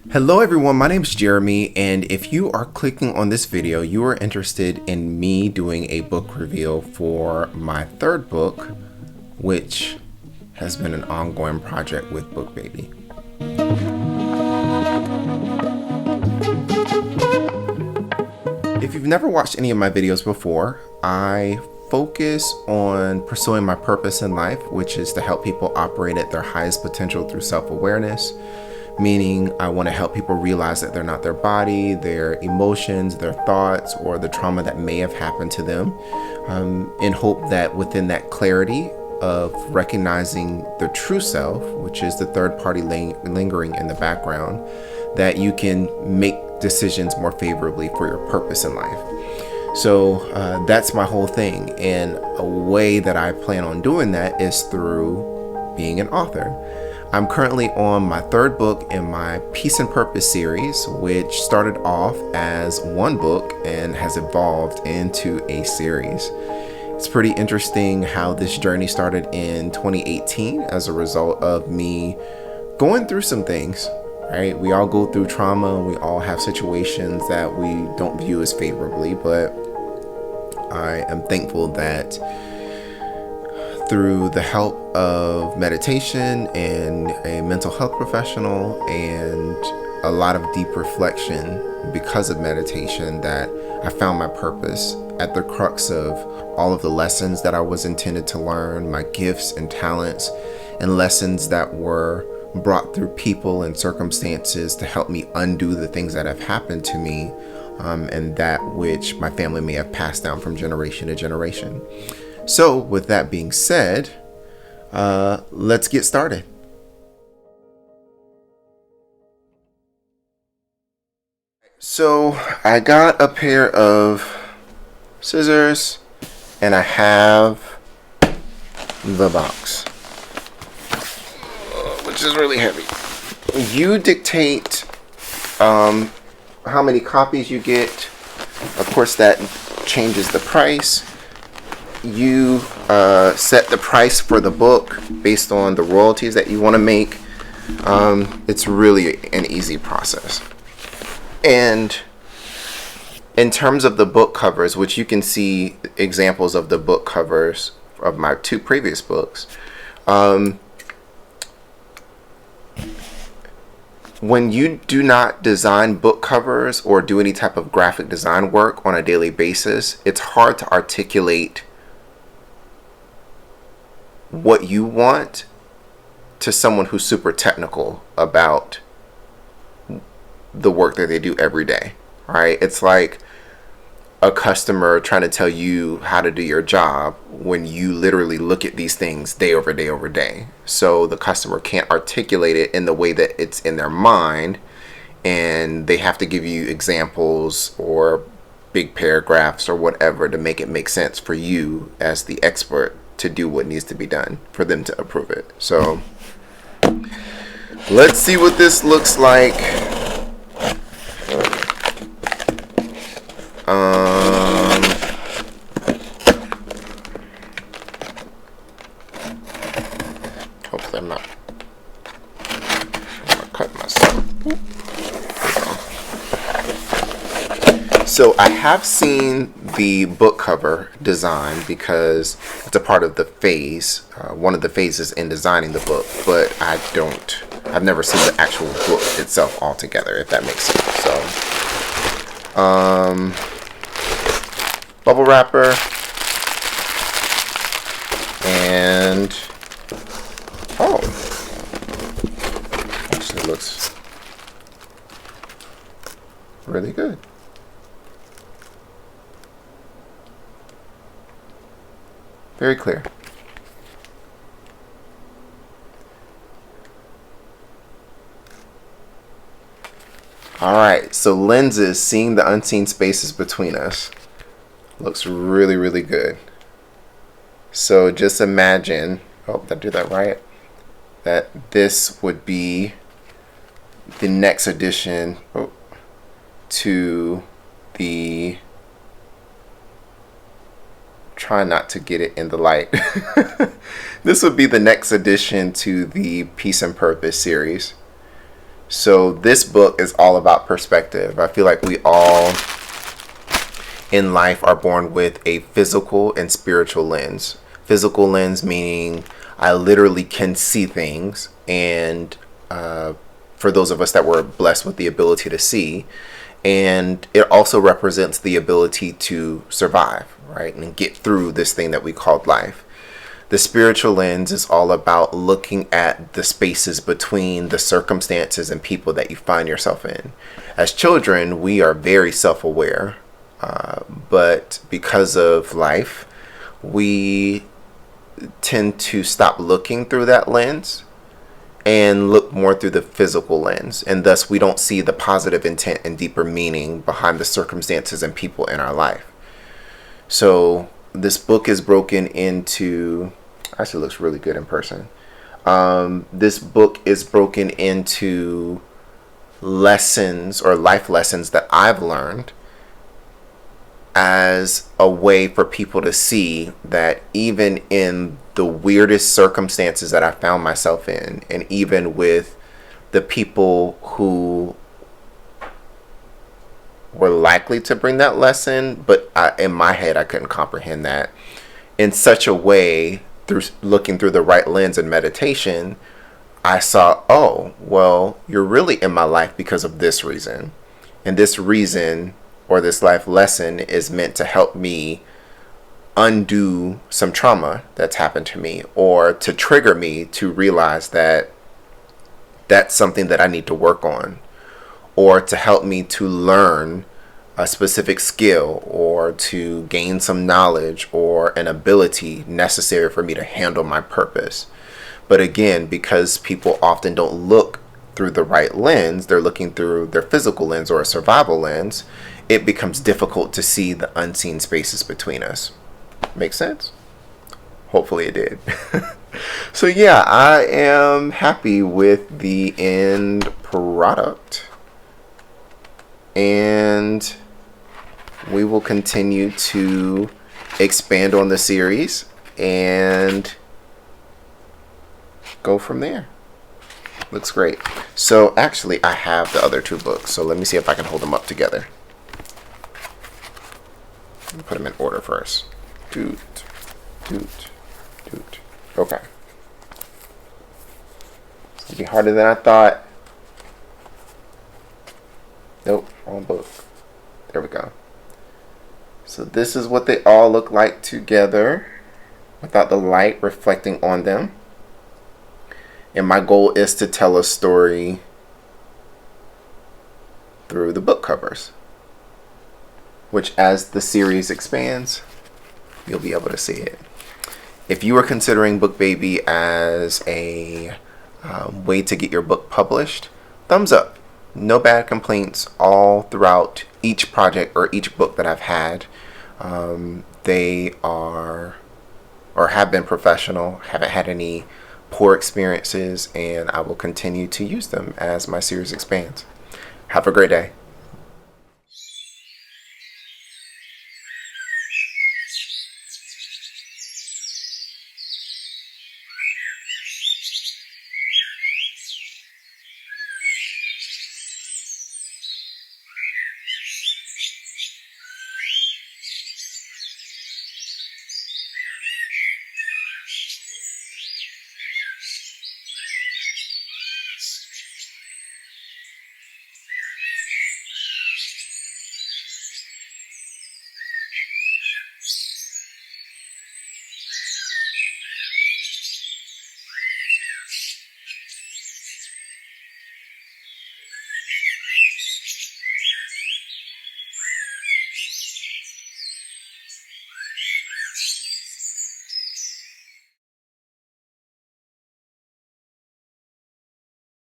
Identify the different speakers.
Speaker 1: Hello everyone, my name is Jeremy, and if you are clicking on this video, you are interested in me doing a book reveal for my third book, which has been an ongoing project with BookBaby. If you've never watched any of my videos before, I focus on pursuing my purpose in life, which is to help people operate at their highest potential through self-awareness. Meaning I want to help people realize that they're not their body, their emotions, their thoughts, or the trauma that may have happened to them, in hope that within that clarity of recognizing the true self, which is the third party lingering in the background, that you can make decisions more favorably for your purpose in life. So that's my whole thing. And a way that I plan on doing that is through being an author. I'm currently on my third book in my Peace and Purpose series, which started off as one book and has evolved into a series. It's pretty interesting how this journey started in 2018 as a result of me going through some things, right? We all go through trauma, and we all have situations that we don't view as favorably, but I am thankful that through the help of meditation and a mental health professional and a lot of deep reflection because of meditation, that I found my purpose at the crux of all of the lessons that I was intended to learn, my gifts and talents, and lessons that were brought through people and circumstances to help me undo the things that have happened to me, and that which my family may have passed down from generation to generation. So with that being said, let's get started. So I got a pair of scissors and I have the box, which is really heavy. You dictate how many copies you get. Of course, that changes the price. You set the price for the book based on the royalties that you want to make. It's really an easy process. And in terms of the book covers, which you can see examples of the book covers of my two previous books, when you do not design book covers or do any type of graphic design work on a daily basis, it's hard to articulate what you want to someone who's super technical about the work that they do every day, right? It's like a customer trying to tell you how to do your job when you literally look at these things day over day over day. So the customer can't articulate it in the way that it's in their mind, and they have to give you examples or big paragraphs or whatever to make it make sense for you as the expert to do what needs to be done for them to approve it. So let's see what this looks like. Hopefully I'm not cut myself. So I have seen the book cover design because it's a part of the phase, one of the phases in designing the book, but I've never seen the actual book itself altogether, if that makes sense. So, bubble wrapper, and, oh, actually looks really good. Very clear. All right, so lenses, seeing the unseen spaces between us. Looks really, really good. So just imagine, oh, did I do that right? That this would be the next addition to the, try not to get it in the light. This would be the next addition to the Peace and Purpose series. So this book is all about perspective. I feel like we all in life are born with a physical and spiritual lens. Physical lens meaning I literally can see things, and for those of us that were blessed with the ability to see, and it also represents the ability to survive, right, and get through this thing that we called life. The spiritual lens is all about looking at the spaces between the circumstances and people that you find yourself in. As children, we are very self-aware, but because of life, we tend to stop looking through that lens and look more through the physical lens, and thus we don't see the positive intent and deeper meaning behind the circumstances and people in our life. So this book is broken into, actually looks really good in person. This book is broken into lessons or life lessons that I've learned as a way for people to see that even in the weirdest circumstances that I found myself in, and even with the people who were likely to bring that lesson, but in my head I couldn't comprehend that, in such a way, through looking through the right lens and meditation, I saw, oh, well, you're really in my life because of this reason. And this reason, or this life lesson, is meant to help me undo some trauma that's happened to me, or to trigger me to realize that that's something that I need to work on, or to help me to learn a specific skill, or to gain some knowledge or an ability necessary for me to handle my purpose. But again, because people often don't look through the right lens, they're looking through their physical lens or a survival lens, it becomes difficult to see the unseen spaces between us. Make sense? Hopefully it did. So yeah, I am happy with the end product, and we will continue to expand on the series and go from there. Looks great. So actually I have the other two books, so let me see if I can hold them up together. Let me put them in order first. Doot. Okay. It's gonna be harder than I thought. Nope, wrong book. There we go. So this is what they all look like together, without the light reflecting on them. And my goal is to tell a story through the book covers, which, as the series expands, you'll be able to see it. If you are considering BookBaby as a way to get your book published, thumbs up. No bad complaints all throughout each project or each book that I've had. They are or have been professional, haven't had any poor experiences, and I will continue to use them as my series expands. Have a great day.